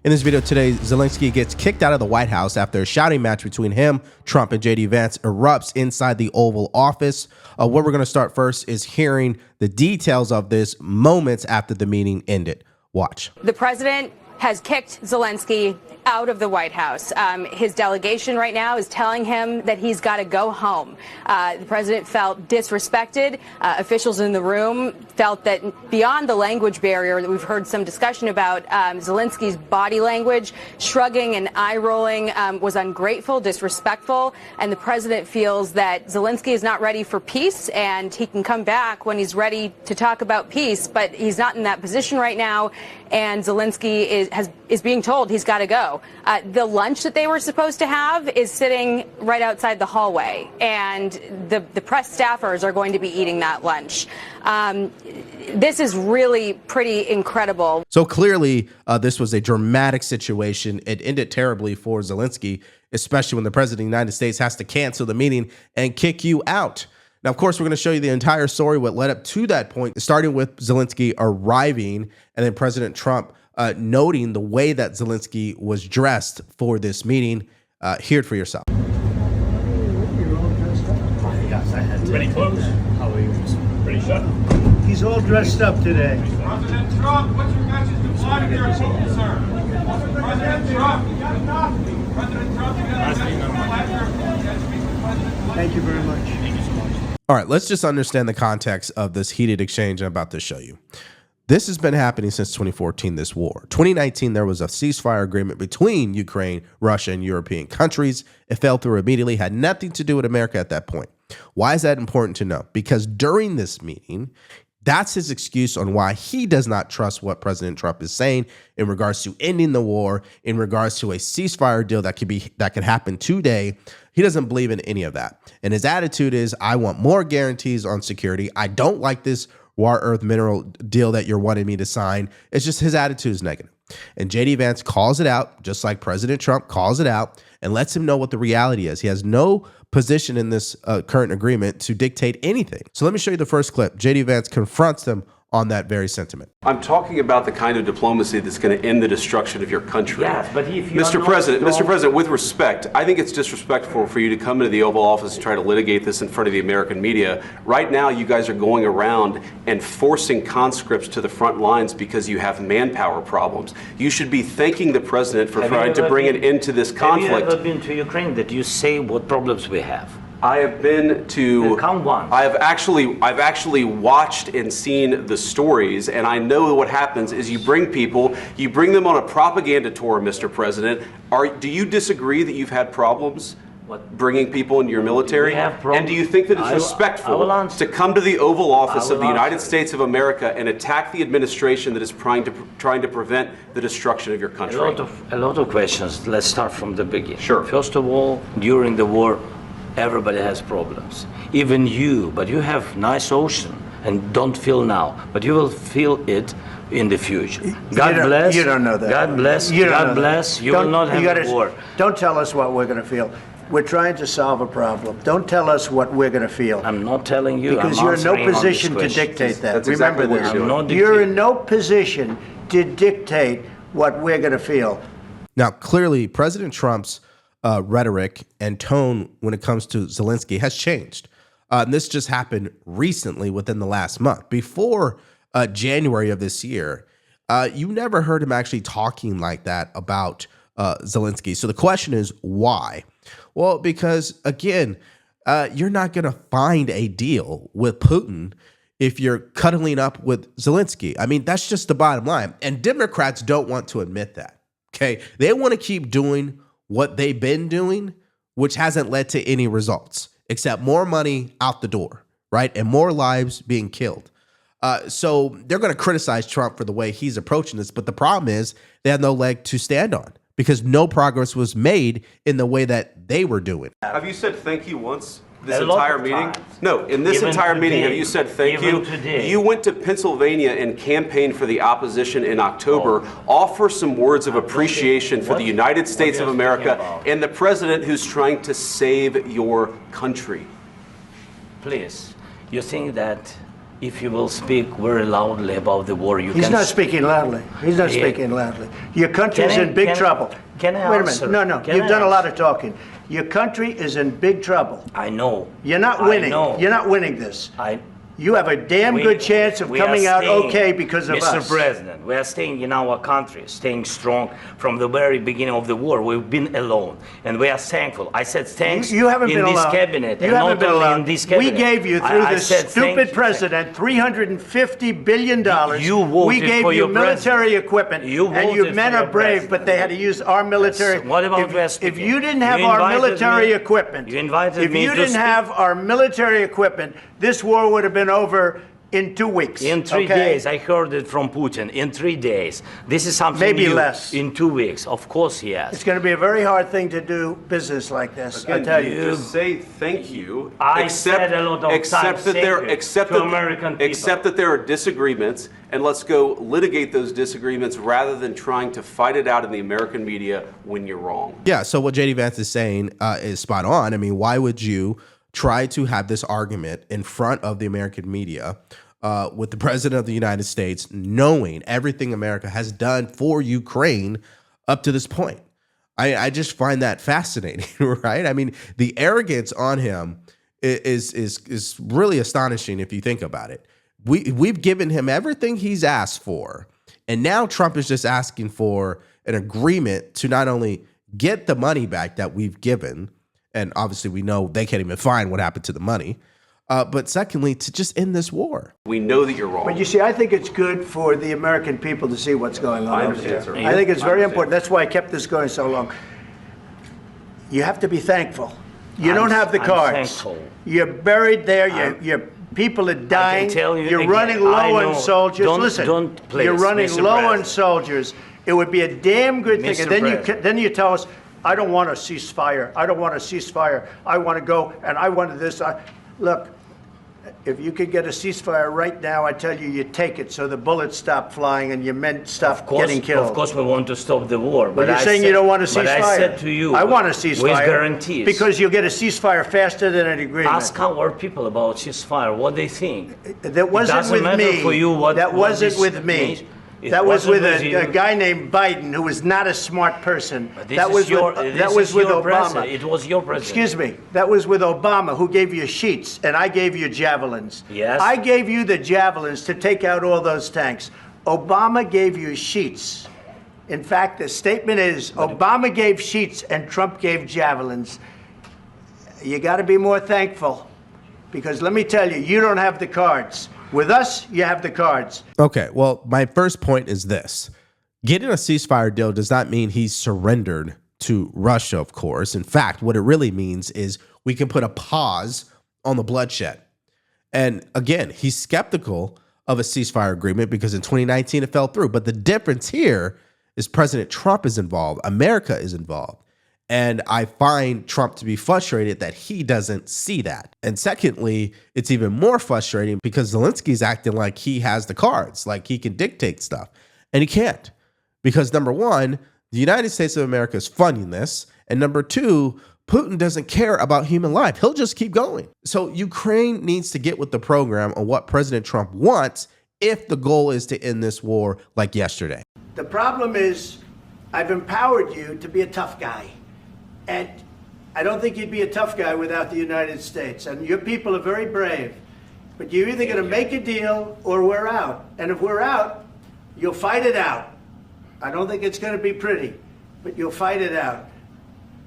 In this video today, Zelenskyy gets kicked out of the White House after a shouting match between him, Trump, and JD Vance erupts inside the Oval Office. What we're going to start first is hearing the details of this moments after the meeting ended. Watch. The president has kicked Zelenskyy out of the White House. His delegation right now is telling him that he's got to go home. The president felt disrespected. Officials in the room felt that beyond the language barrier that we've heard some discussion about, Zelenskyy's body language, shrugging and eye rolling, was ungrateful, disrespectful, and the president feels that Zelenskyy is not ready for peace and he can come back when he's ready to talk about peace, but he's not in that position right now, and Zelenskyy is being told he's got to go. The lunch that they were supposed to have is sitting right outside the hallway, and the press staffers are going to be eating that lunch. This is really pretty incredible. So clearly, this was a dramatic situation. It ended terribly for Zelenskyy, especially when the president of the United States has to cancel the meeting and kick you out. Now, of course, we're going to show you the entire story, what led up to that point, starting with Zelenskyy arriving and then President Trump noting the way that Zelenskyy was dressed for this meeting. Hear it for yourself. Pretty close. How are you? Pretty shut. He's all dressed up today. President Trump, what's your message to Vladimir Putin, sir? President Trump, you got enough. President Trump, you got a message to Vladimir Putin. Thank you very much. Thank you so much. All right, let's just understand the context of this heated exchange I'm about to show you. This has been happening since 2014, this war. 2019, there was a ceasefire agreement between Ukraine, Russia, and European countries. It fell through immediately, had nothing to do with America at that point. Why is that important to know? Because during this meeting, that's his excuse on why he does not trust what President Trump is saying in regards to ending the war, in regards to a ceasefire deal that could happen today. He doesn't believe in any of that. And his attitude is, I want more guarantees on security. I don't like this rare earth mineral deal that you're wanting me to sign. It's just his attitude is negative. And JD Vance calls it out, just like President Trump calls it out, and lets him know what the reality is. He has no position in this current agreement to dictate anything. So let me show you the first clip. JD Vance confronts them on that very sentiment. I'm talking about the kind of diplomacy that's going to end the destruction of your country. Yes, but if you Mr. President, with respect, I think it's disrespectful for you to come into the Oval Office and try to litigate this in front of the American media. Right now, you guys are going around and forcing conscripts to the front lines because you have manpower problems. You should be thanking the president for trying to bring an end to this conflict. Have you ever been to Ukraine that you say what problems we have? I have been to. Count one. I've actually watched and seen the stories, and I know what happens is you bring them on a propaganda tour, Mr. President. Do you disagree that you've had problems bringing people into your military? And do you think that it's respectful to come to the Oval Office of the United States of America and attack the administration that is trying to prevent the destruction of your country? A lot of questions. Let's start from the beginning. Sure. First of all, during the war, everybody has problems, even you, but you have nice ocean and don't feel now, but you will feel it in the future. God bless. You don't know that. God bless. God bless. You will not have a war. Don't tell us what we're going to feel. We're trying to solve a problem. Don't tell us what we're going to feel. I'm not telling you. Because you're in no position to dictate that. That's exactly Remember what this. you're doing. You're in no position to dictate what we're going to feel. Now, clearly, President Trump's rhetoric and tone when it comes to Zelenskyy has changed. And this just happened recently within the last month. Before January of this year, you never heard him actually talking like that about Zelenskyy. So the question is, why? Well, because, again, you're not going to find a deal with Putin if you're cuddling up with Zelenskyy. I mean, that's just the bottom line. And Democrats don't want to admit that. Okay, they want to keep doing what they've been doing, which hasn't led to any results except more money out the door, right? And more lives being killed. So they're going to criticize Trump for the way he's approaching this. But the problem is they have no leg to stand on because no progress was made in the way that they were doing. Have you said thank you once? This entire meeting? No, in this entire meeting, have you said thank you? You went to Pennsylvania and campaigned for the opposition in October. Offer some words of appreciation for the United States of America and the president who's trying to save your country. Please, you think that if you will speak very loudly about the war, you He's can... not speaking loudly. He's not speaking loudly. Your country is in big trouble. Can I Wait a answer? minute. No, Can you've I done a lot answer? of talking. Your country is in big trouble. I know. You're not I winning. know. You're not winning this. I... You have a damn good chance of we are coming out staying, okay because of Mr. us. President, we are staying in our country, staying strong from the very beginning of the war. We've been alone, and we are thankful. I said thanks You haven't in been this alone. cabinet, You and haven't not been only alone. in this cabinet. We gave you, through I this said stupid thank president, $350 billion. You voted we gave for you your military president. equipment, You and your voted men for are your brave, president. but they had to use our military. Yes. What about if you didn't have You our invited military me- equipment, you invited if me you to didn't speak. have our military equipment, this war would have been over in 2 weeks. In 3 okay? days, I heard it from Putin. In 3 days, this is something Maybe new. less. In 2 weeks, of course, yes. It's going to be a very hard thing to do business like this. I tell you. Just say thank you. I said a lot of accept times that thank there, you accept to that, American people. accept that there are disagreements, and let's go litigate those disagreements rather than trying to fight it out in the American media when you're wrong. Yeah, so what JD Vance is saying is spot on. I mean, why would you try to have this argument in front of the American media with the president of the United States, knowing everything America has done for Ukraine up to this point? I just find that fascinating, right? I mean, the arrogance on him is really astonishing if you think about it. We've given him everything he's asked for, and now Trump is just asking for an agreement to not only get the money back that we've given, and obviously we know they can't even find what happened to the money, but secondly, to just end this war. We know that you're wrong. But you see, I think it's good for the American people to see what's going on. I over understand, there. sir. I think it's very I understand. important. That's why I kept this going so long. You have to be thankful. You don't have the I'm cards. thankful. You're buried there. Your people are dying. tell you You're again, running I low know. on soldiers. Don't- Listen, don't please, you're running Mr. low on President. soldiers. It would be a damn good thing. Mr. And then President. then you tell us, I don't want a ceasefire. I don't want a ceasefire. I want to go, and I wanted this. Look, if you could get a ceasefire right now, I tell you, you take it so the bullets stop flying and your men stop getting killed. Of course, we want to stop the war. But you're saying you don't want a ceasefire. But I said to you, I want a ceasefire. with guarantees. Because you'll get a ceasefire faster than an agreement. Ask our people about ceasefire, what they think. That wasn't doesn't with matter me. for you what- that what wasn't this with me. means. It That was wasn't with with you. a guy named Biden, who was not a smart person. But this That is was your, with, this that was is with your Obama. president. It was your president. Excuse me. That was with Obama, who gave you sheets, and I gave you javelins. Yes. I gave you the javelins to take out all those tanks. Obama gave you sheets. In fact, the statement is Obama gave sheets and Trump gave javelins. You got to be more thankful, because let me tell you, you don't have the cards. With us, you have the cards. Okay, well, my first point is this. Getting a ceasefire deal does not mean he's surrendered to Russia, of course. In fact, what it really means is we can put a pause on the bloodshed. And again, he's skeptical of a ceasefire agreement because in 2019 it fell through. But the difference here is President Trump is involved. America is involved. And I find Trump to be frustrated that he doesn't see that. And secondly, it's even more frustrating because Zelensky's acting like he has the cards, like he can dictate stuff. And he can't. Because number one, the United States of America is funding this. And number two, Putin doesn't care about human life. He'll just keep going. So Ukraine needs to get with the program on what President Trump wants if the goal is to end this war like yesterday. The problem is I've empowered you to be a tough guy. And I don't think you'd be a tough guy without the United States. And your people are very brave. But you're either going to make a deal or we're out. And if we're out, you'll fight it out. I don't think it's going to be pretty, but you'll fight it out.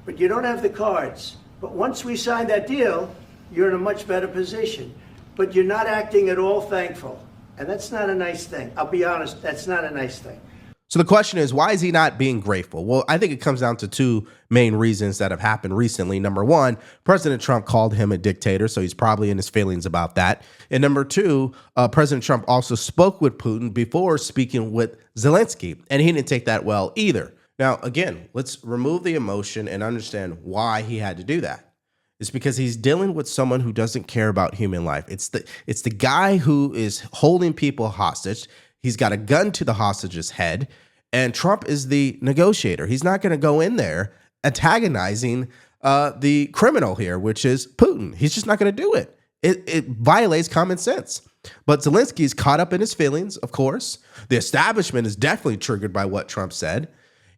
But you don't have the cards. But once we sign that deal, you're in a much better position. But you're not acting at all thankful. And that's not a nice thing. I'll be honest, that's not a nice thing. So the question is, why is he not being grateful? Well, I think it comes down to two main reasons that have happened recently. Number one, President Trump called him a dictator, so he's probably in his feelings about that. And number two, President Trump also spoke with Putin before speaking with Zelenskyy, and he didn't take that well either. Now, again, let's remove the emotion and understand why he had to do that. It's because he's dealing with someone who doesn't care about human life. It's the guy who is holding people hostage. He's got a gun to the hostage's head, and Trump is the negotiator. He's not going to go in there antagonizing the criminal here, which is Putin. He's just not going to do it. It violates common sense. But Zelensky's caught up in his feelings, of course. The establishment is definitely triggered by what Trump said.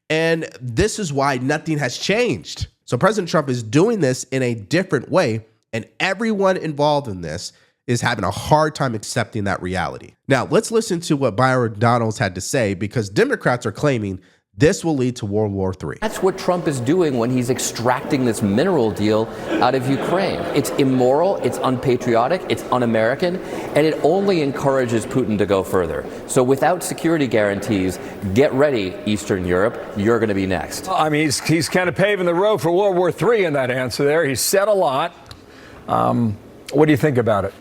And this is why nothing has changed. So President Trump is doing this in a different way, and everyone involved in this is having a hard time accepting that reality. Now, let's listen to what Byron Donalds had to say, because Democrats are claiming this will lead to World War III. That's what Trump is doing when he's extracting this mineral deal out of Ukraine. It's immoral, it's unpatriotic, it's un-American, and it only encourages Putin to go further. So without security guarantees, get ready, Eastern Europe, you're going to be next. I mean, he's kind of paving the road for World War III in that answer there. He said a lot. What do you think about it?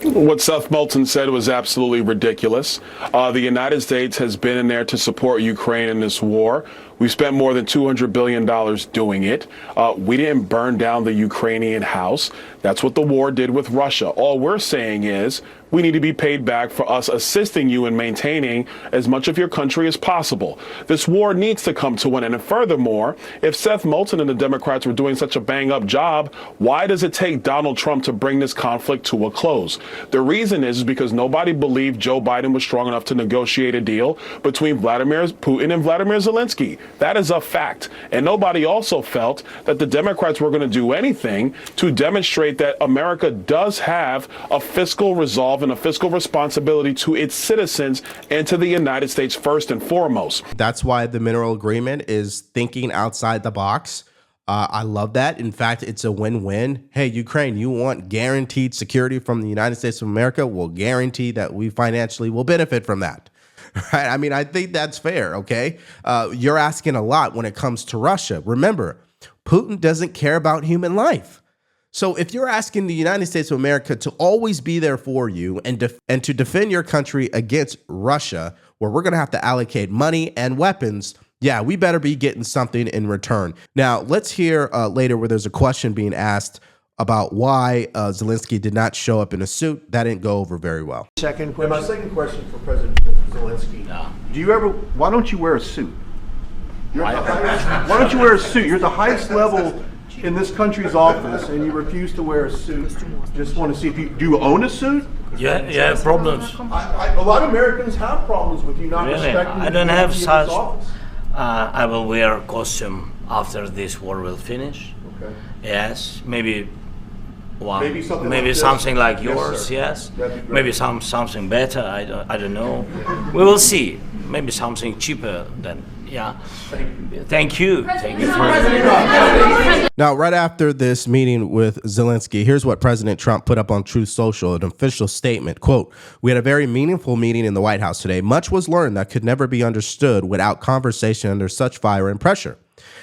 What Seth Moulton said was absolutely ridiculous. The United States has been in there to support Ukraine in this war. We spent more than $200 billion doing it. We didn't burn down the Ukrainian house. That's what the war did with Russia. All we're saying is we need to be paid back for us assisting you in maintaining as much of your country as possible. This war needs to come to an end. And furthermore, if Seth Moulton and the Democrats were doing such a bang-up job, why does it take Donald Trump to bring this conflict to a close? The reason is because nobody believed Joe Biden was strong enough to negotiate a deal between Vladimir Putin and Vladimir Zelenskyy. That is a fact. And nobody also felt that the Democrats were going to do anything to demonstrate that America does have a fiscal resolve and a fiscal responsibility to its citizens and to the United States first and foremost. That's why the mineral agreement is thinking outside the box. I love that. In fact, it's a win-win. Hey, Ukraine, you want guaranteed security from the United States of America? We'll guarantee that we financially will benefit from that. Right? I mean, I think that's fair, okay? You're asking a lot when it comes to Russia. Remember, Putin doesn't care about human life. So if you're asking the United States of America to always be there for you and to defend your country against Russia, where we're going to have to allocate money and weapons, yeah, we better be getting something in return. Now, let's hear later where there's a question being asked about why Zelenskyy did not show up in a suit. That didn't go over very well. Second question. My second question for President Zelenskyy. No. Why don't you wear a suit? Why don't you wear a suit? You're at the highest level in this country's office, and you refuse to wear a suit. Just want to see if do you own a suit? Yeah, problems. A lot of Americans have problems with you not respecting. I don't have such. I will wear a costume after this war will finish. Okay. Yes, maybe one. Maybe something like yours. Yes. Maybe something better. I don't know. We will see. Maybe something cheaper than. Yeah. Thank you. Thank you for Now, right after this meeting with Zelenskyy, here's what President Trump put up on Truth Social, an official statement. Quote, "We had a very meaningful meeting in the White House today. Much was learned that could never be understood without conversation under such fire and pressure.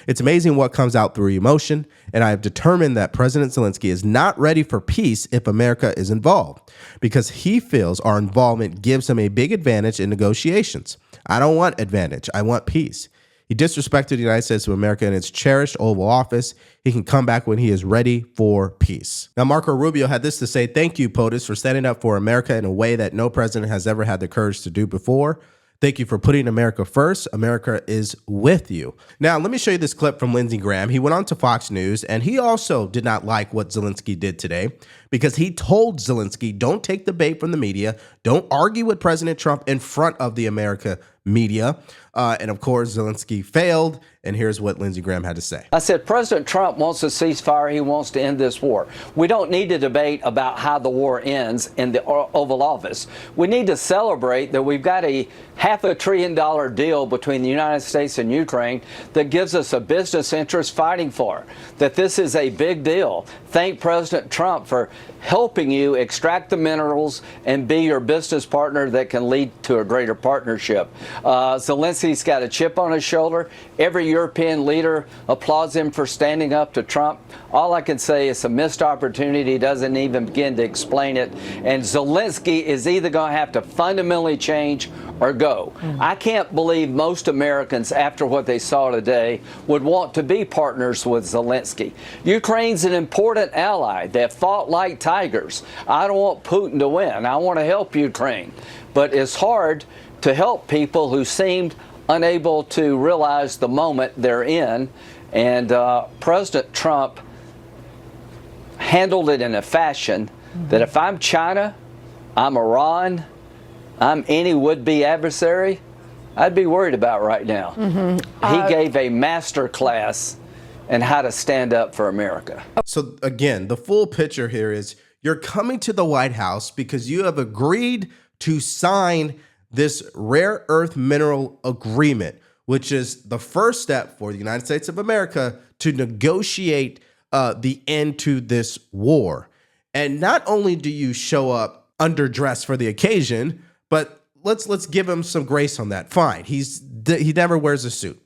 It's amazing what comes out through emotion, and I have determined that President Zelenskyy is not ready for peace if America is involved, because he feels our involvement gives him a big advantage in negotiations. I don't want advantage. I want peace. He disrespected the United States of America in its cherished Oval Office. He can come back when he is ready for peace." Now, Marco Rubio had this to say: "Thank you, POTUS, for standing up for America in a way that no president has ever had the courage to do before. Thank you for putting America first. America is with you." Now, let me show you this clip from Lindsey Graham. He went on to Fox News, and he also did not like what Zelenskyy did today, because he told Zelenskyy, don't take the bait from the media. Don't argue with President Trump in front of the America media. And of course, Zelenskyy failed. And here's what Lindsey Graham had to say. I said, President Trump wants a ceasefire. He wants to end this war. We don't need to debate about how the war ends in the Oval Office. We need to celebrate that we've got a $500 billion deal between the United States and Ukraine that gives us a business interest fighting for, that this is a big deal. Thank President Trump for helping you extract the minerals and be your business partner that can lead to a greater partnership. Zelensky's got a chip on his shoulder. Every European leader applauds him for standing up to Trump. All I can say is a missed opportunity. He doesn't even begin to explain it. And Zelenskyy is either going to have to fundamentally change or go. I can't believe most Americans, after what they saw today, would want to be partners with Zelenskyy. Ukraine's an important ally. They've fought like tigers. I don't want Putin to win. I want to help Ukraine. But it's hard to help people who seemed unable to realize the moment they're in. And President Trump handled it in a fashion that if I'm China, I'm Iran, I'm any would-be adversary, I'd be worried about right now. He gave a master class in how to stand up for America. So again, the full picture here is you're coming to the White House because you have agreed to sign this rare earth mineral agreement, which is the first step for the United States of America to negotiate the end to this war. And not only do you show up underdressed for the occasion, but let's give him some grace on that. Fine, he never wears a suit.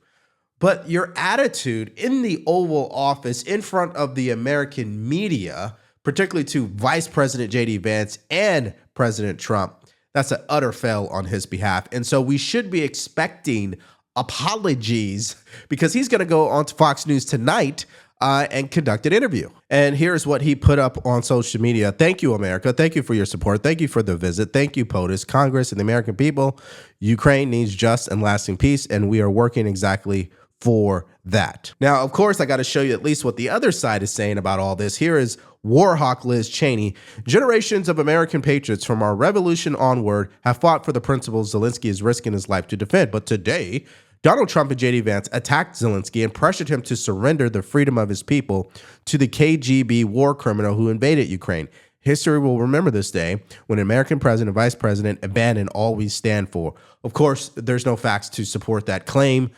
But your attitude in the Oval Office in front of the American media, particularly to Vice President J.D. Vance and President Trump, that's an utter fail on his behalf. And so we should be expecting apologies because he's going to go on to Fox News tonight and conduct an interview. And here's what he put up on social media. Thank you, America. Thank you for your support. Thank you for the visit. Thank you, POTUS, Congress, and the American people. Ukraine needs just and lasting peace, and we are working exactly for that. Now, of course, I got to show you at least what the other side is saying about all this. Here is war hawk Liz Cheney. Generations of American patriots from our revolution onward have fought for the principles Zelenskyy is risking his life to defend. But today, Donald Trump and J.D. Vance attacked Zelenskyy and pressured him to surrender the freedom of his people to the KGB war criminal who invaded Ukraine. History will remember this day when an American president and vice president abandoned all we stand for. Of course, there's no facts to support that claim.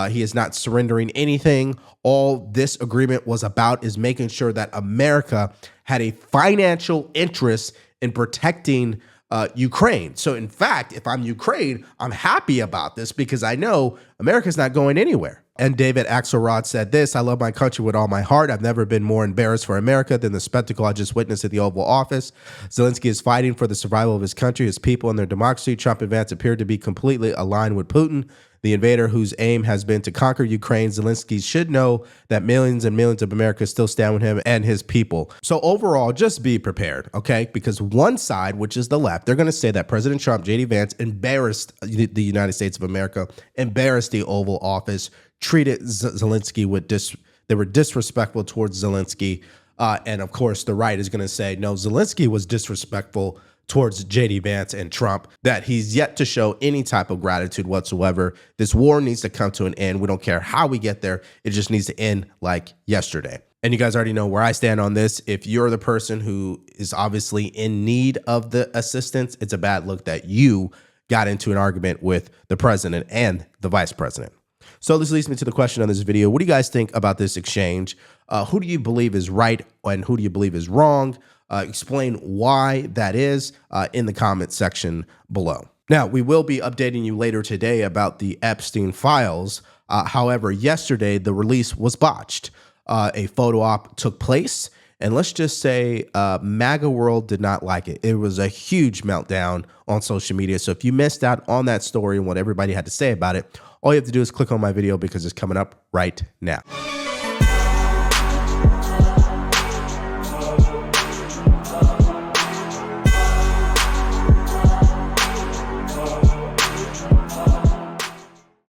He is not surrendering anything. All this agreement was about is making sure that America had a financial interest in protecting Ukraine. So in fact, if I'm Ukraine, I'm happy about this because I know America's not going anywhere. And David Axelrod said this: I love my country with all my heart. I've never been more embarrassed for America than the spectacle I just witnessed at the Oval Office. Zelenskyy is fighting for the survival of his country, his people, and their democracy. Trump and Vance appear to be completely aligned with Putin, the invader whose aim has been to conquer Ukraine. Zelenskyy should know that millions and millions of Americans still stand with him and his people. So overall, just be prepared, okay? Because one side, which is the left, they're going to say that President Trump, J.D. Vance, embarrassed the United States of America, embarrassed the Oval Office, treated Zelenskyy with they were disrespectful towards Zelenskyy. And of course, the right is going to say, no, Zelenskyy was disrespectful towards J.D. Vance and Trump, that he's yet to show any type of gratitude whatsoever. This war needs to come to an end. We don't care how we get there. It just needs to end like yesterday. And you guys already know where I stand on this. If you're the person who is obviously in need of the assistance, it's a bad look that you got into an argument with the president and the vice president. So this leads me to the question on this video. What do you guys think about this exchange? Who do you believe is right and who do you believe is wrong? Explain why that is in the comment section below. Now, we will be updating you later today about the Epstein files. However, yesterday, the release was botched. A photo op took place, and let's just say MAGA world did not like it. It was a huge meltdown on social media. So if you missed out on that story and what everybody had to say about it, all you have to do is click on my video because it's coming up right now.